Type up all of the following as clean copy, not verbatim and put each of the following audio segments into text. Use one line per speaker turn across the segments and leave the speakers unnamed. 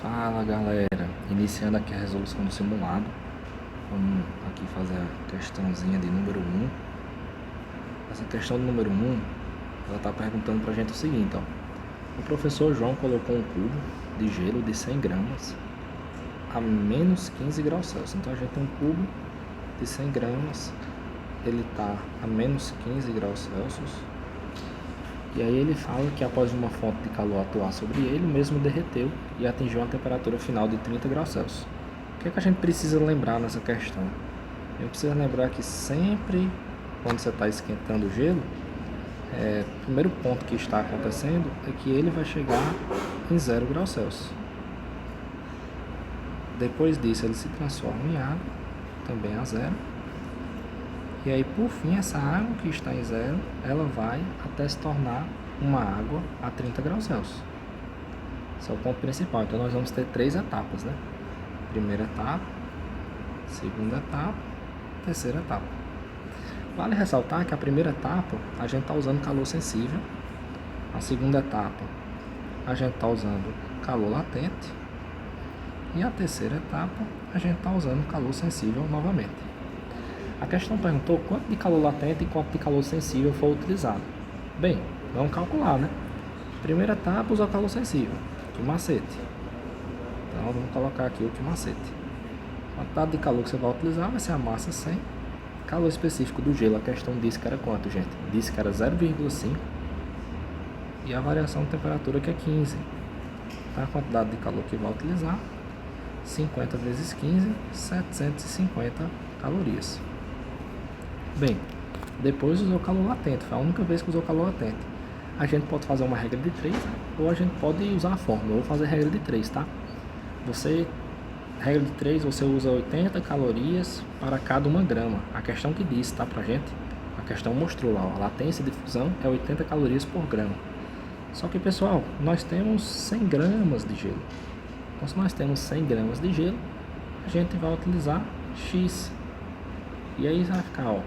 Fala galera, iniciando aqui a resolução do simulado. Vamos aqui fazer a questãozinha de número 1. Essa questão do número 1, ela está perguntando pra gente o seguinte, ó. O professor João colocou um cubo de gelo de 100 gramas a menos 15 graus Celsius. Então a gente tem um cubo de 100 gramas, ele está a menos 15 graus Celsius. E aí ele fala que após uma fonte de calor atuar sobre ele, o mesmo derreteu e atingiu uma temperatura final de 30 graus Celsius. O que é que a gente precisa lembrar nessa questão? A gente precisa lembrar que sempre quando você está esquentando o gelo, o primeiro ponto que está acontecendo é que ele vai chegar em 0 graus Celsius. Depois disso ele se transforma em água, também a 0. E aí, por fim, essa água que está em 0, ela vai até se tornar uma água a 30 graus Celsius. Esse é o ponto principal. Então, nós vamos ter 3 etapas, né? Primeira etapa, segunda etapa, terceira etapa. Vale ressaltar que a primeira etapa, a gente está usando calor sensível. A segunda etapa, a gente está usando calor latente. E a terceira etapa, a gente está usando calor sensível novamente. A questão perguntou quanto de calor latente e quanto de calor sensível foi utilizado. Bem, vamos calcular, né? Primeira etapa, usar calor sensível, que macete. Então, vamos colocar aqui o que macete. A quantidade de calor que você vai utilizar vai ser a massa 100. Calor específico do gelo, a questão disse que era quanto, gente? Disse que era 0,5. E a variação de temperatura que é 15. Então, a quantidade de calor que vai utilizar, 50 vezes 15, 750 calorias. Bem, depois usou calor latente, foi a única vez que usou calor latente. A gente pode fazer uma regra de 3, né? Ou a gente pode usar a fórmula. Eu vou fazer regra de 3, tá? Regra de 3, você usa 80 calorias para cada 1 grama. A questão que disse, tá, pra gente? A questão mostrou lá, ó, a latência de fusão é 80 calorias por grama. Só que, pessoal, nós temos 100 gramas de gelo. Então, se nós temos 100 gramas de gelo, a gente vai utilizar X. E aí vai ficar, ó,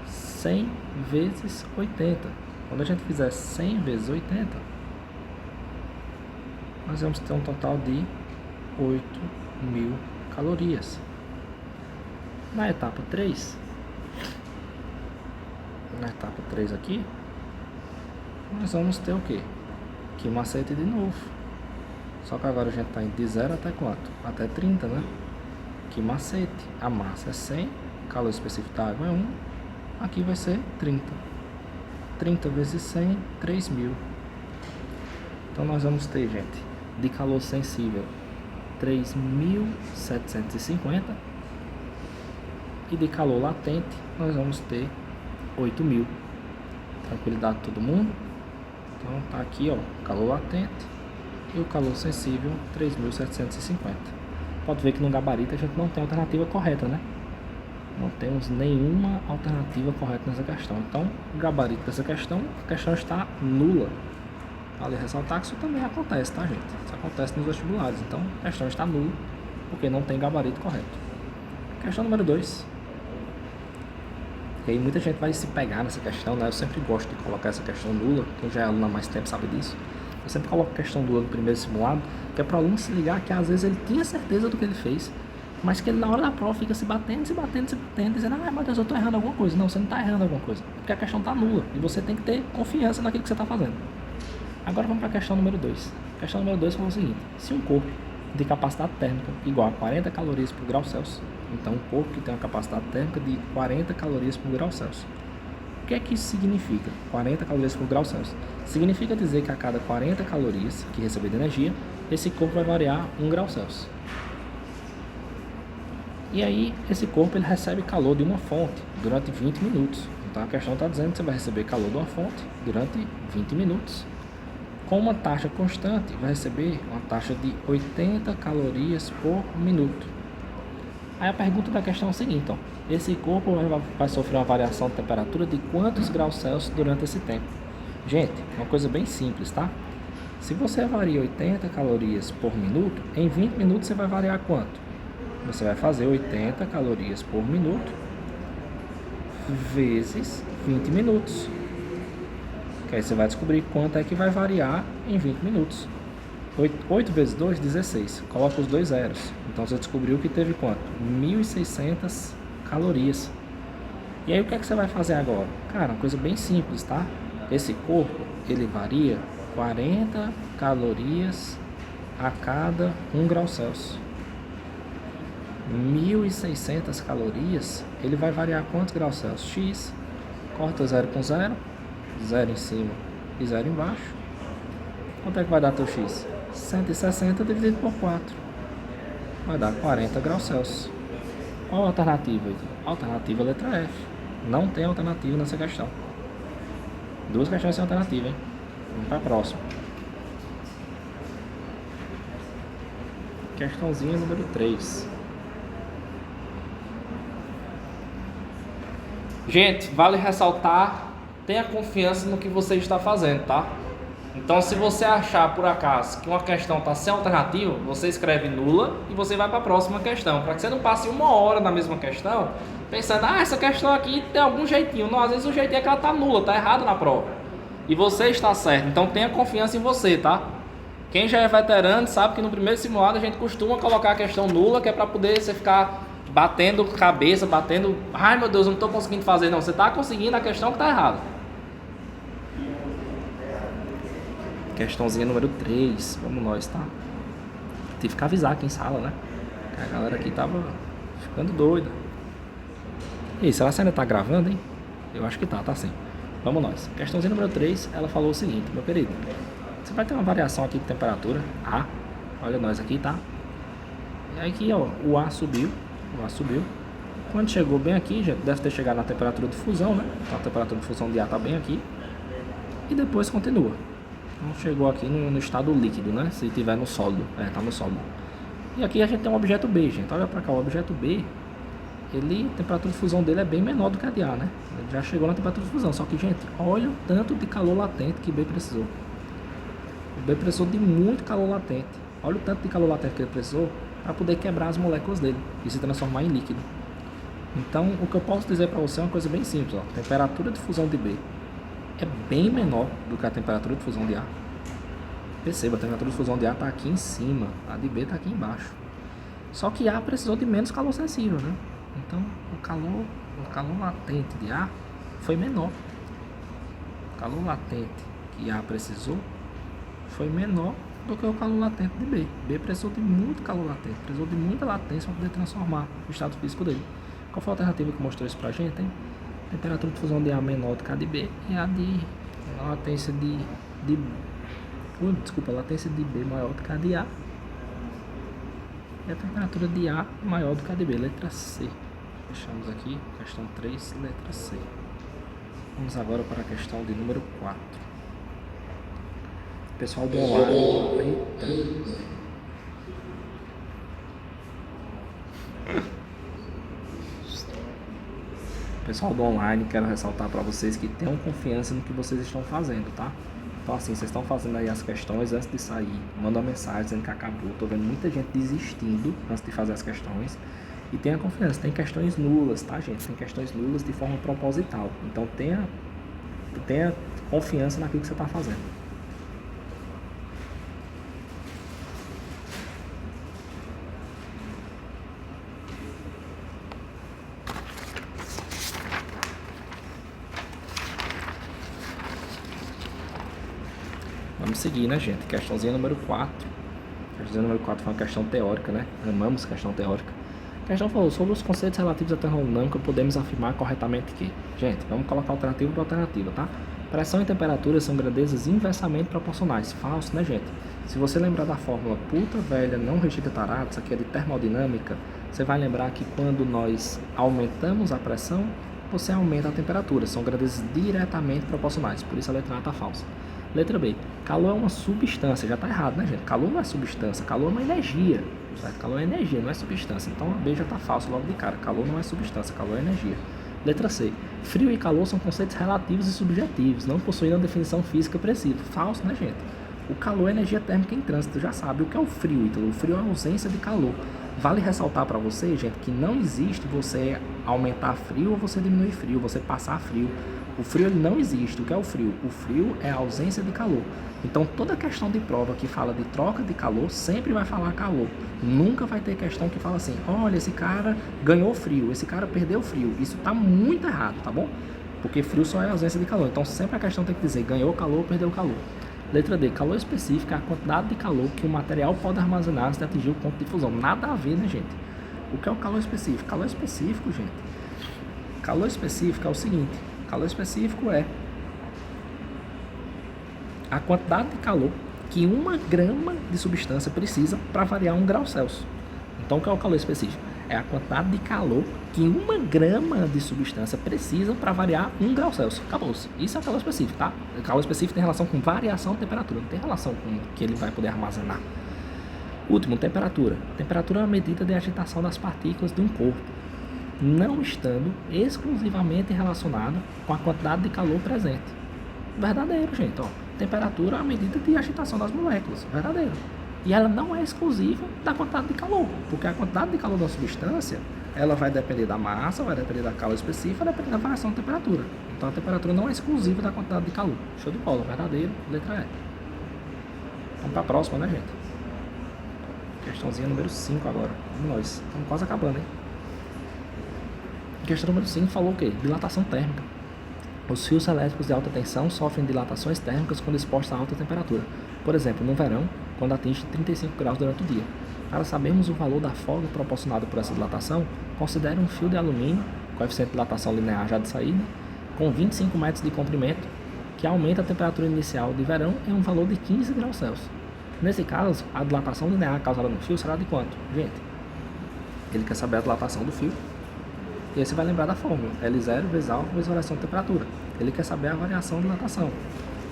100 vezes 80. Quando a gente fizer 100 vezes 80, nós vamos ter um total de 8.000 calorias. Na etapa 3, aqui, nós vamos ter o que? Que macete de novo. Só que agora a gente está indo de 0 até quanto? Até 30, né? Que macete. A massa é 100, calor específico da água é 1. Aqui vai ser 30. 30 vezes 100, 3.000. Então nós vamos ter, gente, de calor sensível 3.750 e de calor latente nós vamos ter 8.000. Tranquilidade de todo mundo? Então tá aqui, ó, calor latente e o calor sensível 3.750. Pode ver que no gabarito a gente não tem alternativa correta, né? Não temos nenhuma alternativa correta nessa questão. Então, o gabarito dessa questão, a questão está nula. Vale ressaltar que isso também acontece, tá, gente? Isso acontece nos vestibulares. Então, a questão está nula, porque não tem gabarito correto. Questão número 2. E aí muita gente vai se pegar nessa questão, né? Eu sempre gosto de colocar essa questão nula. Quem já é aluno há mais tempo sabe disso. Eu sempre coloco a questão nula no primeiro simulado, que é para o aluno se ligar que às vezes ele tinha certeza do que ele fez, mas que ele na hora da prova fica se batendo, dizendo, ah, meu Deus, eu tô errando alguma coisa. Não, você não tá errando alguma coisa, porque a questão tá nula e você tem que ter confiança naquilo que você tá fazendo. Agora vamos para a questão número 2. A questão número 2 fala o seguinte: se um corpo de capacidade térmica igual a 40 calorias por grau Celsius, então um corpo que tem uma capacidade térmica de 40 calorias por grau Celsius, o que é que isso significa? 40 calorias por grau Celsius significa dizer que a cada 40 calorias que receber de energia, esse corpo vai variar 1 grau Celsius. E aí, esse corpo ele recebe calor de uma fonte durante 20 minutos. Então, a questão está dizendo que você vai receber calor de uma fonte durante 20 minutos. Com uma taxa constante, vai receber uma taxa de 80 calorias por minuto. Aí a pergunta da questão é a seguinte, ó. Esse corpo vai sofrer uma variação de temperatura de quantos graus Celsius durante esse tempo? Gente, uma coisa bem simples, tá? Se você varia 80 calorias por minuto, em 20 minutos você vai variar quanto? Você vai fazer 80 calorias por minuto vezes 20 minutos. Que aí você vai descobrir quanto é que vai variar em 20 minutos. 8 vezes 2, 16. Coloca os dois zeros. Então você descobriu que teve quanto? 1.600 calorias. E aí o que é que você vai fazer agora? Cara, uma coisa bem simples, tá? Esse corpo, ele varia 40 calorias a cada 1 grau Celsius. 1.600 calorias, ele vai variar quantos graus Celsius? X, corta 0 com 0, 0 em cima e 0 embaixo. Quanto é que vai dar teu X? 160 dividido por 4. Vai dar 40 graus Celsius. Qual a alternativa? A alternativa é a letra F. Não tem alternativa nessa questão. 2 questões sem alternativa, hein? Vamos para a próxima. Questãozinha número 3. Gente, vale ressaltar, tenha confiança no que você está fazendo, tá? Então, se você achar por acaso que uma questão está sem alternativa, você escreve nula e você vai para a próxima questão, para que você não passe 1 hora na mesma questão, pensando, essa questão aqui tem algum jeitinho. Não, às vezes o jeitinho é que ela está nula, está errado na prova. E você está certo, então tenha confiança em você, tá? Quem já é veterano sabe que no primeiro simulado a gente costuma colocar a questão nula, que é para poder você ficar batendo cabeça, batendo, ai meu Deus, eu não estou conseguindo fazer. Não, você está conseguindo a questão que está errada. Questãozinha número 3, vamos nós, tá? Tive que avisar aqui em sala, né? Que a galera aqui tava ficando doida. E aí, será que você ainda tá gravando, hein? Eu acho que tá sim. Vamos nós. Questãozinha número 3, ela falou o seguinte, meu querido. Você vai ter uma variação aqui de temperatura, A. Olha nós aqui, tá? E aí aqui, ó, o A subiu. Quando chegou bem aqui, já deve ter chegado na temperatura de fusão, né? Então a temperatura de fusão de A tá bem aqui. E depois continua. Então chegou aqui no estado líquido, né? Se tiver no sólido, tá no sólido. E aqui a gente tem um objeto B, gente. Olha pra cá, o objeto B, a temperatura de fusão dele é bem menor do que a de A, né? Ele já chegou na temperatura de fusão. Só que, gente, olha o tanto de calor latente que B precisou. O B precisou de muito calor latente. Olha o tanto de calor latente que ele precisou para poder quebrar as moléculas dele e se transformar em líquido. Então, o que eu posso dizer para você é uma coisa bem simples, ó. A temperatura de fusão de B é bem menor do que a temperatura de fusão de A. Perceba, a temperatura de fusão de A está aqui em cima, a de B está aqui embaixo. Só que A precisou de menos calor sensível, né? Então, o calor latente de A foi menor. O calor latente que A precisou foi menor do que o calor latente de B. B precisou de muito calor latente, precisou de muita latência para poder transformar o estado físico dele. Qual foi a alternativa que mostrou isso pra gente, hein? A temperatura de fusão de A menor do que a de B e a latência a latência de B maior do que a de A. E a temperatura de A maior do que a de B, letra C. Fechamos aqui, questão 3, letra C. Vamos agora para a questão de número 4. Pessoal do online. Eita. Pessoal do online, quero ressaltar para vocês que tenham confiança no que vocês estão fazendo, tá? Então assim, vocês estão fazendo aí as questões antes de sair, manda uma mensagem dizendo que acabou. Tô vendo muita gente desistindo antes de fazer as questões. E tenha confiança, tem questões nulas, tá, gente? Tem questões nulas de forma proposital. Então tenha confiança naquilo que você está fazendo. Vamos seguir, né, gente? Questãozinha número 4. Questãozinha número 4 foi uma questão teórica, né? Amamos questão teórica. A questão falou sobre os conceitos relativos à termodinâmica, podemos afirmar corretamente que... Gente, vamos colocar alternativa por alternativa, tá? Pressão e temperatura são grandezas inversamente proporcionais. Falso, né, gente? Se você lembrar da fórmula puta velha não restrita tarada, isso aqui é de termodinâmica, você vai lembrar que quando nós aumentamos a pressão, você aumenta a temperatura. São grandezas diretamente proporcionais. Por isso a letra A está falsa. Letra B. Calor é uma substância. Já está errado, né, gente? Calor não é substância. Calor é uma energia. Certo? Calor é energia, não é substância. Então a B já está falso logo de cara. Calor não é substância. Calor é energia. Letra C. Frio e calor são conceitos relativos e subjetivos, não possuem uma definição física precisa. Falso, né, gente? O calor é energia térmica em trânsito. Já sabe o que é o frio, Ítalo. O frio é a ausência de calor. Vale ressaltar para você, gente, que não existe você aumentar frio ou você diminuir frio, você passar frio. O frio ele não existe. O que é o frio? O frio é a ausência de calor. Então toda questão de prova que fala de troca de calor sempre vai falar calor. Nunca vai ter questão que fala assim, olha, esse cara ganhou frio, esse cara perdeu frio. Isso tá muito errado, tá bom? Porque frio só é ausência de calor. Então sempre a questão tem que dizer ganhou calor, perdeu calor. Letra D, calor específico é a quantidade de calor que o material pode armazenar se atingir o ponto de fusão. Nada a ver, né, gente? O que é o calor específico? Calor específico, gente. Calor específico é o seguinte. Calor específico é a quantidade de calor que 1 grama de substância precisa para variar 1 grau Celsius. Então, o que é o calor específico? É a quantidade de calor que 1 grama de substância precisa para variar 1 grau Celsius. Acabou-se. Isso é o calor específico, tá? O calor específico tem relação com variação de temperatura, não tem relação com o que ele vai poder armazenar. Último, temperatura. Temperatura é uma medida de agitação das partículas de um corpo, não estando exclusivamente relacionada com a quantidade de calor presente. Verdadeiro, gente, ó. Temperatura é a medida de agitação das moléculas, verdadeiro. E ela não é exclusiva da quantidade de calor, porque a quantidade de calor da substância, ela vai depender da massa, vai depender da calor específica, vai depender da variação de temperatura. Então a temperatura não é exclusiva da quantidade de calor. Show de bola, verdadeiro, letra E. Vamos para a próxima, né, gente? Questãozinha número 5 agora. Vamos nós. Estamos quase acabando, hein? Questão número 5 falou o quê? Dilatação térmica. Os fios elétricos de alta tensão sofrem dilatações térmicas quando expostos a alta temperatura. Por exemplo, no verão, quando atinge 35 graus durante o dia. Para sabermos o valor da folga proporcionada por essa dilatação, considere um fio de alumínio, coeficiente de dilatação linear já de saída, com 25 metros de comprimento, que aumenta a temperatura inicial de verão em um valor de 15 graus Celsius. Nesse caso, a dilatação linear causada no fio será de quanto? Gente, ele quer saber a dilatação do fio. E aí você vai lembrar da fórmula, L0 vezes A vezes variação de temperatura. Ele quer saber a variação de dilatação.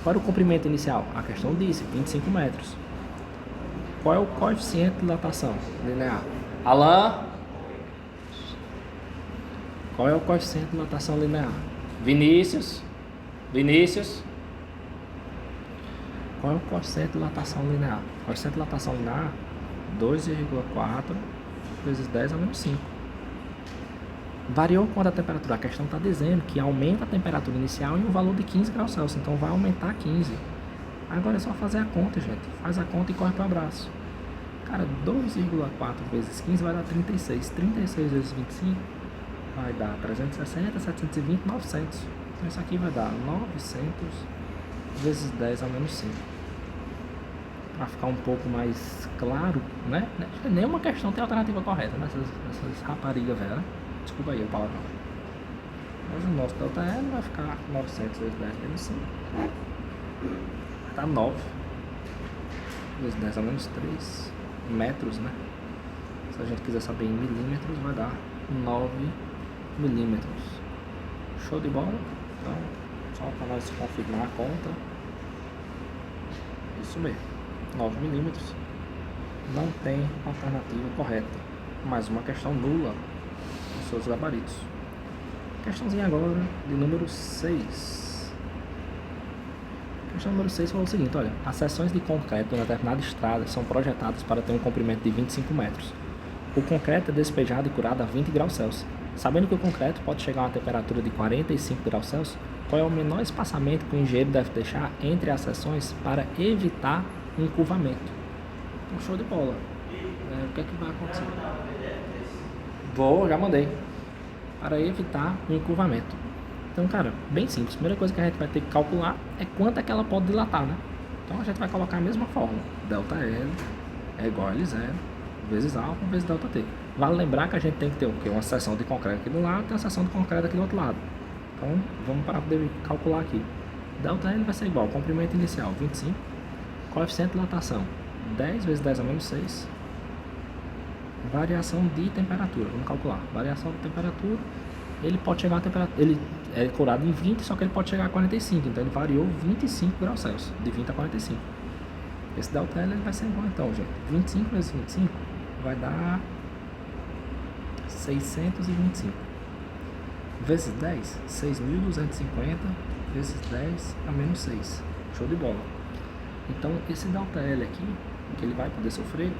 Qual era o comprimento inicial? A questão disse, 25 metros. Qual é o coeficiente de dilatação linear? Alan? Qual é o coeficiente de dilatação linear? Vinícius? Qual é o coeficiente de dilatação linear? O coeficiente de dilatação linear, 2,4 vezes 10 a menos 5. Variou quanto a temperatura? A questão está dizendo que aumenta a temperatura inicial em um valor de 15 graus Celsius, então vai aumentar 15. Agora é só fazer a conta, gente. Faz a conta e corre para o abraço. Cara, 2,4 vezes 15 vai dar 36. 36 vezes 25 vai dar 360, 720, 900. Então isso aqui vai dar 900 vezes 10 a menos 5. Para ficar um pouco mais claro, né? Nenhuma questão tem alternativa correta, né? Essas raparigas velhas, né? Desculpa aí a palavra. Mas o nosso delta L vai ficar 900 vezes 10 menos 5. Tá 9 vezes 10 a menos 3 metros, né? Se a gente quiser saber em milímetros, vai dar 9 milímetros. Show de bola? Então, só para nós confirmar a conta. Isso mesmo, 9 milímetros. Não tem alternativa correta. Mais uma questão nula dos seus gabaritos. Questãozinha agora de número 6. Questão número 6 falou o seguinte, olha, as seções de concreto em determinada estrada são projetadas para ter um comprimento de 25 metros. O concreto é despejado e curado a 20 graus Celsius. Sabendo que o concreto pode chegar a uma temperatura de 45 graus Celsius, qual é o menor espaçamento que o engenheiro deve deixar entre as seções para evitar um encurvamento? Um show de bola. O que é que vai acontecer? Já mandei. Para evitar um encurvamento. Então, cara, bem simples. A primeira coisa que a gente vai ter que calcular é quanto é que ela pode dilatar, né? Então a gente vai colocar a mesma fórmula. Delta L é igual a L0 vezes A vezes delta T. Vale lembrar que a gente tem que ter o quê? Uma seção de concreto aqui do lado e uma seção de concreto aqui do outro lado. Então, vamos para poder calcular aqui. Delta L vai ser igual ao comprimento inicial, 25. Coeficiente de dilatação, 10 vezes 10 a menos 6. Variação de temperatura, vamos calcular. Variação de temperatura, ele pode chegar a temperatura, ele é curado em 20, só que ele pode chegar a 45. Então, ele variou 25 graus Celsius, de 20 a 45. Esse delta L ele vai ser igual, então, gente. 25 vezes 25 vai dar 625. Vezes 10, 6.250 vezes 10 a menos 6. Show de bola. Então, esse delta L aqui, que ele vai poder sofrer,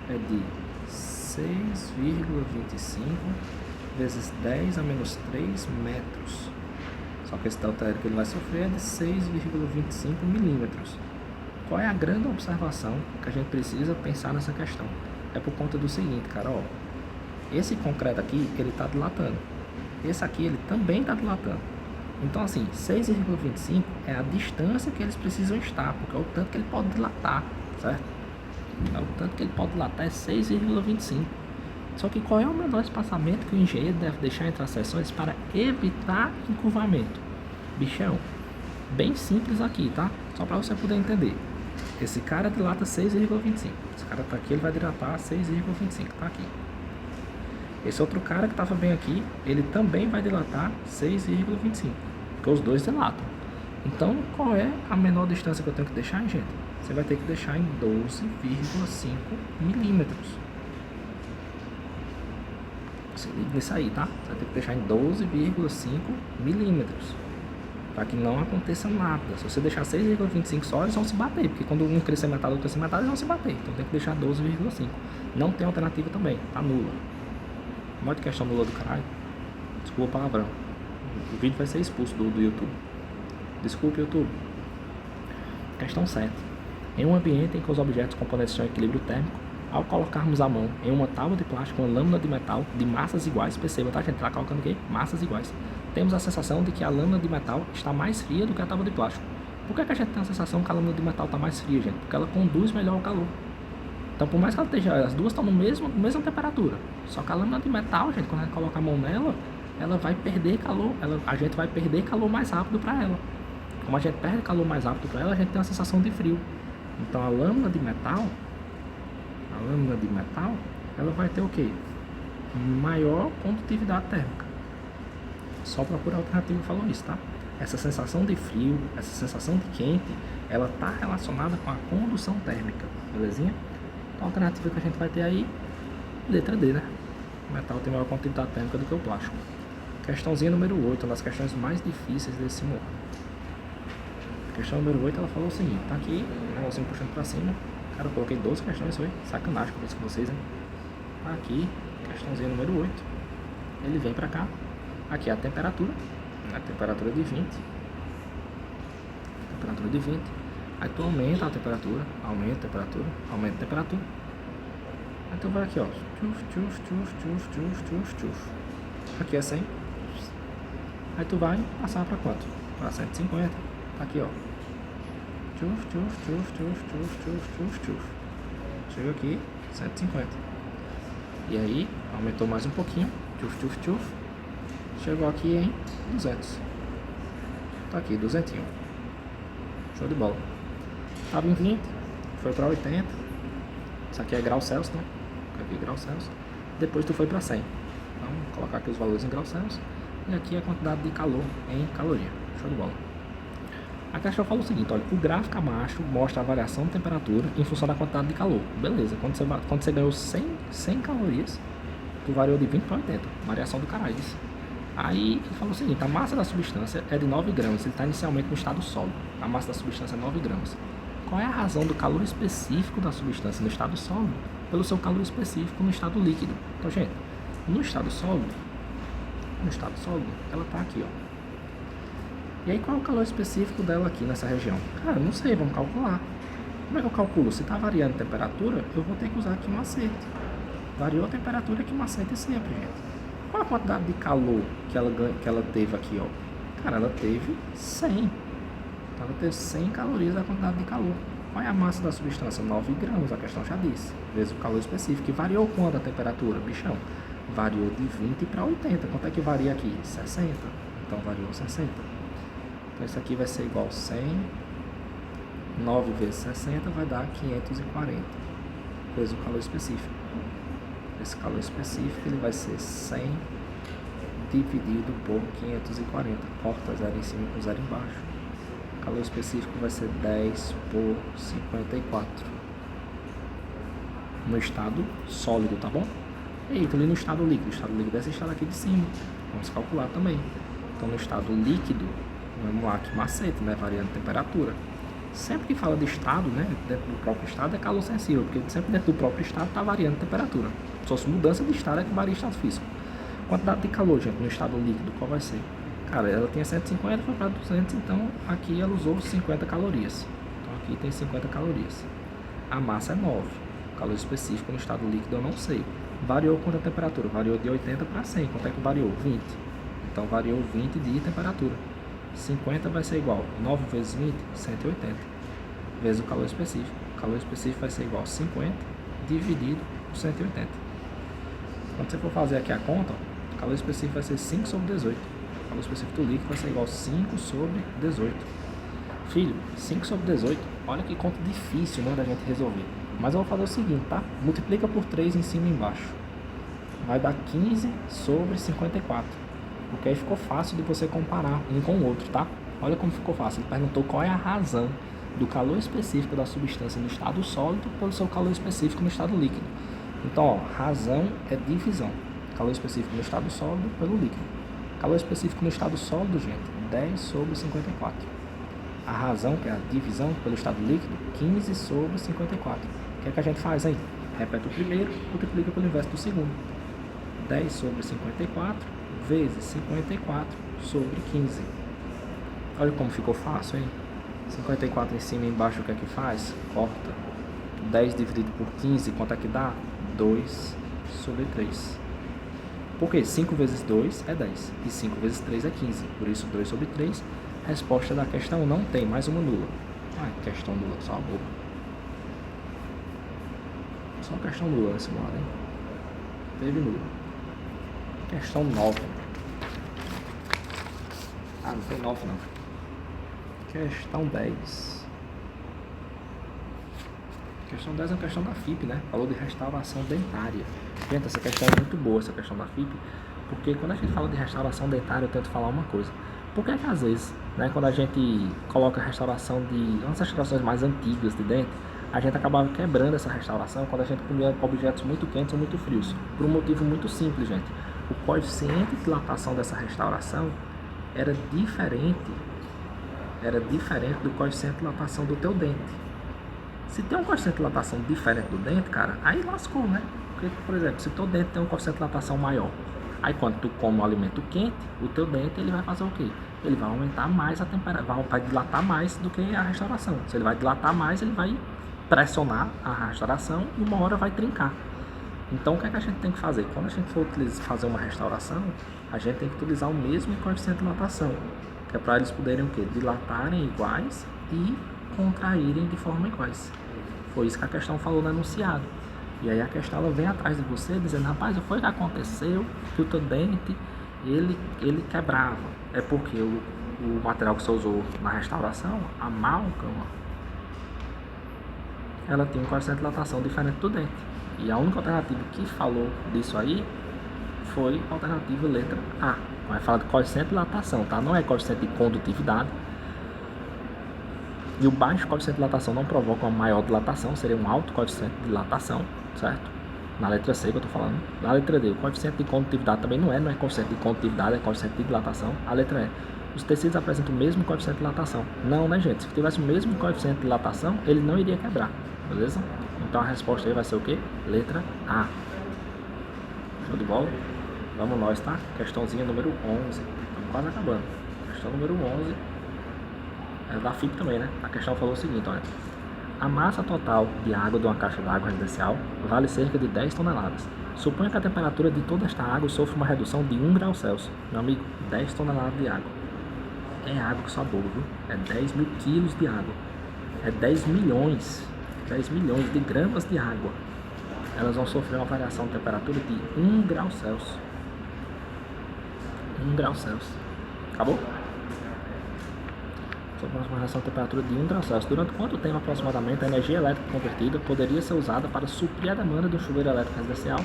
é de 6,25 vezes 10 a menos 3 metros. Só que esse delta que ele vai sofrer é de 6,25 milímetros. Qual é a grande observação que a gente precisa pensar nessa questão? É por conta do seguinte, cara, ó. Esse concreto aqui, ele está dilatando. Esse aqui, ele também está dilatando. Então, assim, 6,25 é a distância que eles precisam estar, porque é o tanto que ele pode dilatar, certo? É o tanto que ele pode dilatar é 6,25. Só que qual é o menor espaçamento que o engenheiro deve deixar entre as seções para evitar encurvamento? Bichão, bem simples aqui, tá? Só para você poder entender. Esse cara dilata 6,25. Esse cara tá aqui, ele vai dilatar 6,25, tá aqui. Esse outro cara que estava bem aqui, ele também vai dilatar 6,25, porque os dois dilatam. Então, qual é a menor distância que eu tenho que deixar, gente? Você vai ter que deixar em 12,5 milímetros. Se liga nisso aí, tá? Você vai ter que deixar em 12,5 milímetros, para que não aconteça nada. Se você deixar 6,25 só, eles vão se bater, porque quando um crescer metade, outro crescer metade, eles vão se bater. Então tem que deixar 12,5. Não tem alternativa também, tá nula. Modo de questão nula do caralho. Desculpa o palavrão. O vídeo vai ser expulso do YouTube. Desculpe, YouTube. Questão 7. Em um ambiente em que os objetos componentes estão em equilíbrio térmico, ao colocarmos a mão em uma tábua de plástico com uma lâmina de metal de massas iguais, perceba, tá, gente? Tá colocando aqui massas iguais. Temos a sensação de que a lâmina de metal está mais fria do que a tábua de plástico. Por que a gente tem a sensação que a lâmina de metal está mais fria, gente? Porque ela conduz melhor o calor. Então, por mais que ela esteja, as duas estão na mesma temperatura. Só que a lâmina de metal, gente, quando a gente coloca a mão nela, ela vai perder calor. A gente vai perder calor mais rápido para ela. Como a gente perde calor mais rápido para ela, a gente tem uma sensação de frio. Então, a lâmina de metal, ela vai ter o quê? Maior condutividade térmica. Só procurar a alternativa que falou isso, tá? Essa sensação de frio, essa sensação de quente, ela está relacionada com a condução térmica, belezinha? Então a alternativa que a gente vai ter aí, letra D, né? O metal tem maior condutividade térmica do que o plástico. Questãozinha número 8, uma das questões mais difíceis desse simulador. Questão número 8, ela falou o seguinte, tá aqui, o negocinho puxando pra cima. Cara, eu coloquei 12 questões, foi sacanagem com isso com vocês, né? Aqui, questãozinha número 8, ele vem pra cá. Aqui é a temperatura de 20. Temperatura de 20. Aí tu aumenta a temperatura, aumenta a temperatura. Aí tu vai aqui, ó. Aqui é 100. Aí tu vai passar pra quanto? Pra 150. Tá aqui, ó. Chega aqui, 150. E aí, aumentou mais um pouquinho. Chegou aqui em 200. Tá aqui, 200. Show de bola. Tava em 20, foi para 80. Isso aqui é grau Celsius, né? Aqui grau Celsius. Depois tu foi para 100. Então, vou colocar aqui os valores em grau Celsius. E aqui a quantidade de calor em caloria. Show de bola. A questão fala o seguinte, olha, o gráfico abaixo mostra a variação de temperatura em função da quantidade de calor. Beleza, quando você ganhou 100 calorias, tu variou de 20 para 80. Variação do caralho. Aí ele falou o seguinte, a massa da substância é de 9 gramas, ele está inicialmente no estado sólido. A massa da substância é 9 gramas. Qual é a razão do calor específico da substância no estado sólido pelo seu calor específico no estado líquido? Então, gente, no estado sólido, ela está aqui, ó. E aí, qual é o calor específico dela aqui nessa região? Cara, não sei, vamos calcular. Como é que eu calculo? Se está variando a temperatura, eu vou ter que usar aqui um macete. Variou a temperatura aqui, um macete sempre, gente. Qual a quantidade de calor que ela teve aqui, ó? Cara, ela teve 100. Então, ela teve 100 calorias da quantidade de calor. Qual é a massa da substância? 9 gramas, a questão já disse. Vezes o calor específico. E variou quando a temperatura? Bichão, variou de 20 para 80. Quanto é que varia aqui? 60. Então, variou 60. Então, isso aqui vai ser igual a 100. 9 vezes 60 vai dar 540. Vezes o calor específico. Esse calor específico ele vai ser 100 dividido por 540. Corta 0 em cima com 0 embaixo. O calor específico vai ser 10 por 54. No estado sólido, tá bom? E tô ali no estado líquido. O estado líquido é esse estado aqui de cima. Vamos calcular também. Então, no estado líquido, vamos lá, que macete, né? Variando a temperatura. Sempre que fala de estado, né? Dentro do próprio estado é calor sensível, porque sempre dentro do próprio estado está variando a temperatura. Só se mudança de estado é que varia o estado físico. Quantidade de calor, gente, no estado líquido, qual vai ser? Cara, ela tinha 150, foi para 200, então aqui ela usou 50 calorias. Então aqui tem 50 calorias. A massa é 9. O calor específico no estado líquido eu não sei. Variou quanto a temperatura? Variou de 80 para 100. Quanto é que variou? 20. Então variou 20 de temperatura. 50 vai ser igual 9 vezes 20, 180. Vezes o calor específico. O calor específico vai ser igual a 50 dividido por 180. Quando você for fazer aqui a conta, o calor específico vai ser 5 sobre 18. O calor específico do líquido vai ser igual a 5 sobre 18. Filho, 5 sobre 18, olha que conta difícil, né, da gente resolver. Mas eu vou fazer o seguinte, tá? Multiplica por 3 em cima e embaixo. Vai dar 15 sobre 54. Porque aí ficou fácil de você comparar um com o outro, tá? Olha como ficou fácil. Ele perguntou qual é a razão do calor específico da substância no estado sólido pelo seu calor específico no estado líquido. Então, ó, razão é divisão. Calor específico no estado sólido pelo líquido. Calor específico no estado sólido, gente, 10 sobre 54. A razão, que é a divisão pelo estado líquido, 15 sobre 54. O que é que a gente faz aí? Repete o primeiro, multiplica pelo inverso do segundo. 10 sobre 54 vezes 54 sobre 15. Olha como ficou fácil, hein? 54 em cima e embaixo, o que é que faz? Corta. 10 dividido por 15, quanto é que dá? 2 sobre 3. Por quê? 5 vezes 2 é 10. E 5 vezes 3 é 15. Por isso, 2 sobre 3. Resposta da questão não tem, mais uma nula. Questão nula, só a boca. Só questão nula nesse modo, hein? Teve nula. Questão 9. Não tem 9 não. Questão 10. Questão 10 é uma questão da FIP, né? Falou de restauração dentária. Gente, essa questão é muito boa, essa questão da FIP. Porque quando a gente fala de restauração dentária, eu tento falar uma coisa. Por que às vezes, né, quando a gente coloca a restauração de umas restaurações mais antigas de dente, a gente acabava quebrando essa restauração quando a gente comia objetos muito quentes ou muito frios? Por um motivo muito simples, gente. O coeficiente de dilatação dessa restauração era diferente do coeficiente de dilatação do teu dente. Se tem um coeficiente de dilatação diferente do dente, cara, aí lascou, né? Porque, por exemplo, se o teu dente tem um coeficiente de dilatação maior, aí quando tu come um alimento quente, o teu dente ele vai fazer o quê? Ele vai aumentar mais a temperatura, vai dilatar mais do que a restauração. Se ele vai dilatar mais, ele vai pressionar a restauração e uma hora vai trincar. Então o que é que a gente tem que fazer? Quando a gente for fazer uma restauração, a gente tem que utilizar o mesmo coeficiente de dilatação, que é para eles poderem o quê? Dilatarem iguais e contraírem de forma iguais. Foi isso que a questão falou no enunciado. E aí a questão ela vem atrás de você dizendo, rapaz, foi o que aconteceu que o teu dente ele quebrava. É porque o material que você usou na restauração, a amálgama, ela tem um coeficiente de dilatação diferente do dente. E a única alternativa que falou disso aí foi a alternativa letra A. Vai falar de coeficiente de dilatação, tá? Não é coeficiente de condutividade. E o baixo coeficiente de dilatação não provoca uma maior dilatação, seria um alto coeficiente de dilatação, certo? Na letra C que eu tô falando. Na letra D, o coeficiente de condutividade também não é coeficiente de condutividade, é coeficiente de dilatação. A letra E, os tecidos apresentam o mesmo coeficiente de dilatação. Não, né, gente? Se tivesse o mesmo coeficiente de dilatação, ele não iria quebrar, beleza? Então a resposta aí vai ser o quê? Letra A. Show de bola? Vamos nós, tá? Questãozinha número 11. Estamos quase acabando. Questão número 11. É da FIP também, né? A questão falou o seguinte, olha. A massa total de água de uma caixa d'água residencial vale cerca de 10 toneladas. Suponha que a temperatura de toda esta água sofra uma redução de 1 grau Celsius. Meu amigo, 10 toneladas de água. É água que só boa, viu? É 10 mil quilos de água. É 10 milhões de gramas de água. Elas vão sofrer uma variação de temperatura de 1 grau Celsius. 1 grau Celsius. Acabou? Uma variação de temperatura de 1 grau Celsius. Durante quanto tempo aproximadamente a energia elétrica convertida poderia ser usada para suprir a demanda do chuveiro elétrico residencial,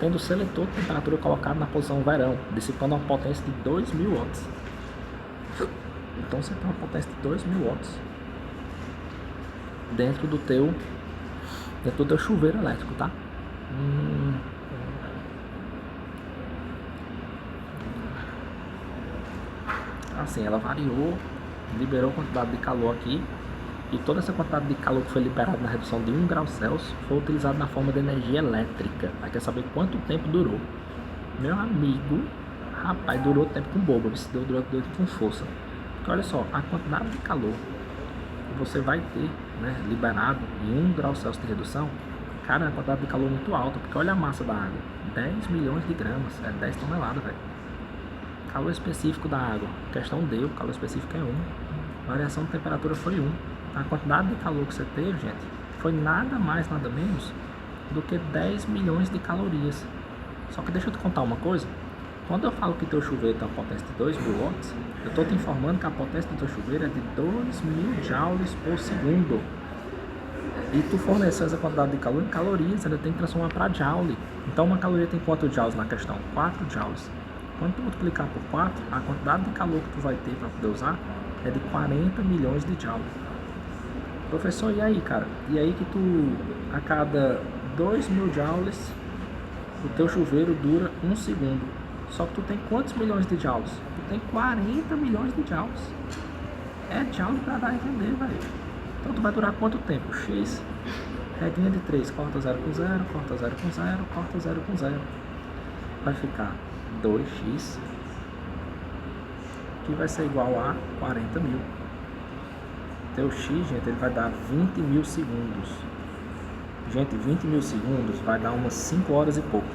tendo o seletor de temperatura colocado na posição verão, dissipando uma potência de 2.000 watts? Então você tem uma potência de 2.000 watts dentro do teu chuveiro elétrico, tá? Assim, ela variou, liberou quantidade de calor aqui, e toda essa quantidade de calor que foi liberada na redução de 1 grau Celsius foi utilizada na forma de energia elétrica. Aí quer saber quanto tempo durou? Meu amigo, Rapaz, durou tempo com boba, durou tempo com força. Porque olha só, a quantidade de calor que você vai ter, né, liberado em 1 grau Celsius de redução, cara, é uma quantidade de calor muito alta, porque olha a massa da água, 10 milhões de gramas, é 10 toneladas, velho. Calor específico da água, questão deu, calor específico é 1, variação de temperatura foi 1. A quantidade de calor que você teve, gente, foi nada mais, nada menos do que 10 milhões de calorias. Só que deixa eu te contar uma coisa. Quando eu falo que teu chuveiro tem uma potência de 2.000 watts, eu estou te informando que a potência do teu chuveiro é de 2.000 joules por segundo. E tu forneceu essa quantidade de calor em calorias, ainda tem que transformar para joule. Então uma caloria tem quantos joules na questão? 4 joules. Quando tu multiplicar por 4, a quantidade de calor que tu vai ter para poder usar é de 40 milhões de joules. Professor, e aí, cara? E aí que tu, a cada 2.000 joules, o teu chuveiro dura 1 segundo. Só que tu tem quantos milhões de joules? Tu tem 40 milhões de joules. É joule pra dar e vender, velho. Então tu vai durar quanto tempo? X, regrinha de 3, corta 0 com 0, corta 0 com 0, corta 0 com 0. Vai ficar 2x, que vai ser igual a 40 mil. Teu x, gente, ele vai dar 20 mil segundos. Gente, 20 mil segundos vai dar umas 5 horas e pouco.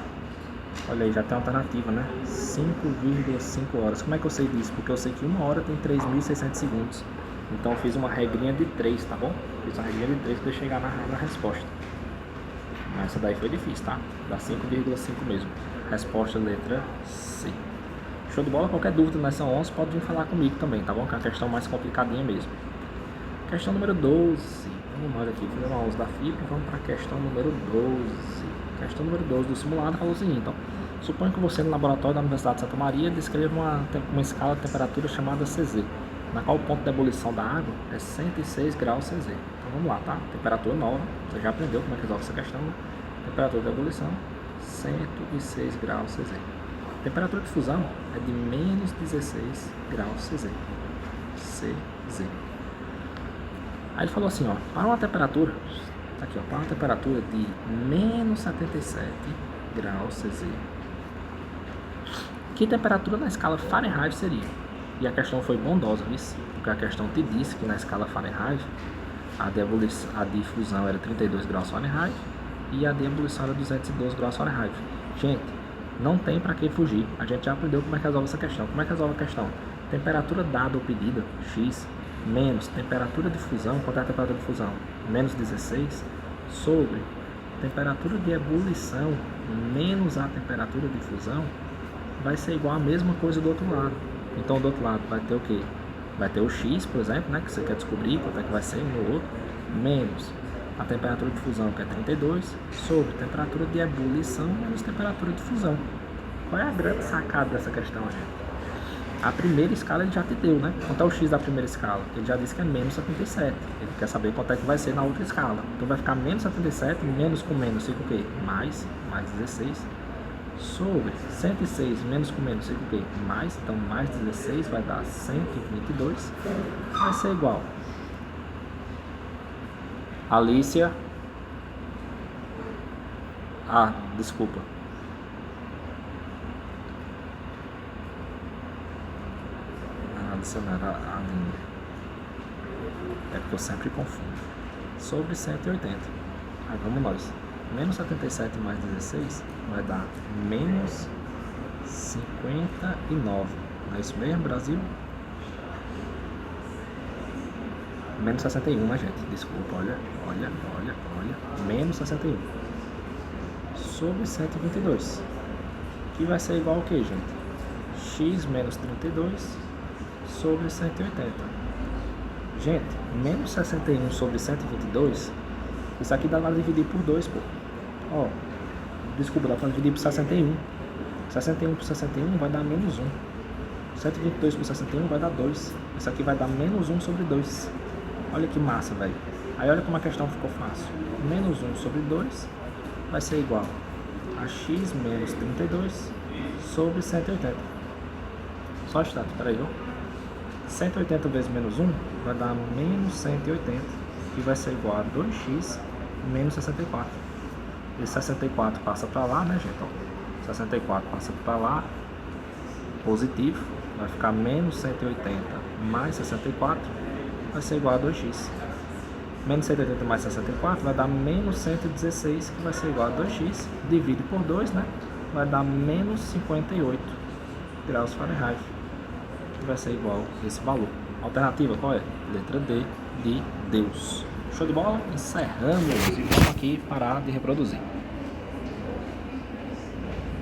Olha aí, já tem uma alternativa, né? 5,5 horas. Como é que eu sei disso? Porque eu sei que 1 hora tem 3.600 segundos. Então eu fiz uma regrinha de 3, tá bom? Fiz uma regrinha de 3 para chegar na resposta. Mas essa daí foi difícil, tá? Dá 5,5 mesmo. Resposta letra C. Show de bola? Qualquer dúvida nessa 11 pode vir falar comigo também, tá bom? Que é a questão mais complicadinha mesmo. Questão número 12. Vamos nós aqui, fazer uma 11 da FIP e vamos para a questão número 12. Questão número 12 do simulado falou o seguinte, então. Suponha que você no laboratório da Universidade de Santa Maria descreva uma escala de temperatura chamada CZ, na qual o ponto de ebulição da água é 106 graus CZ. Então vamos lá, tá? Temperatura nova, você já aprendeu como é que resolve essa questão, né? Temperatura de ebulição, 106 graus CZ. Temperatura de fusão é de menos 16 graus CZ. CZ. Aí ele falou assim, ó, para uma temperatura, aqui ó, para uma temperatura de menos 77 graus CZ, que temperatura na escala Fahrenheit seria? E a questão foi bondosa, viu? Porque a questão te disse que na escala Fahrenheit a de fusão era 32 graus Fahrenheit e a de ebulição era 212 graus Fahrenheit. Gente, não tem para que fugir. A gente já aprendeu como é que resolve essa questão. Como é que resolve a questão? Temperatura dada ou pedida, X, menos temperatura de fusão, quanto é a temperatura de fusão? Menos 16, sobre temperatura de ebulição menos a temperatura de fusão, vai ser igual a mesma coisa do outro lado. Então do outro lado vai ter o que? Vai ter o X, por exemplo, né, que você quer descobrir quanto é que vai ser no outro, menos a temperatura de fusão, que é 32, sobre temperatura de ebulição menos temperatura de fusão. Qual é a grande sacada dessa questão, gente? A primeira escala ele já te deu, né? Quanto é o X da primeira escala? Ele já disse que é menos 77. Ele quer saber quanto é que vai ser na outra escala. Então vai ficar menos 77, menos com menos fica o quê? Mais 16. Sobre 106 menos com menos fica o quê? Mais, então mais 16 vai dar 122. Vai ser igual. Alicia. Desculpa. Adicionar a linha. É porque eu sempre confundo. Sobre 180. Aí vamos nós. Menos 77 mais 16 vai dar menos 59. Não é isso mesmo, Brasil? Menos 61, né, gente? Desculpa, olha. Menos 61. Sobre 122. Que vai ser igual ao que, gente? X menos 32 sobre 180. Gente, menos 61 sobre 122, isso aqui dá para dividir por 2, pô. Ó, desculpa, dá para dividir por 61. 61 por 61 vai dar menos 1. 122 por 61 vai dar 2. Isso aqui vai dar menos 1 sobre 2. Olha que massa, velho. Aí olha como a questão ficou fácil. Menos 1 sobre 2 vai ser igual a x menos 32 sobre 180. Só status, peraí, ó. 180 vezes menos 1 vai dar menos 180, que vai ser igual a 2x menos 64. E 64 passa para lá, né, gente? Ó, 64 passa para lá, positivo, vai ficar menos 180 mais 64, vai ser igual a 2x. Menos 180 mais 64 vai dar menos 116, que vai ser igual a 2x. Divide por 2, né? Vai dar menos 58 graus Fahrenheit, que vai ser igual a esse valor. Alternativa qual é? Letra D, de Deus. Show de bola? Encerramos e vamos aqui parar de reproduzir.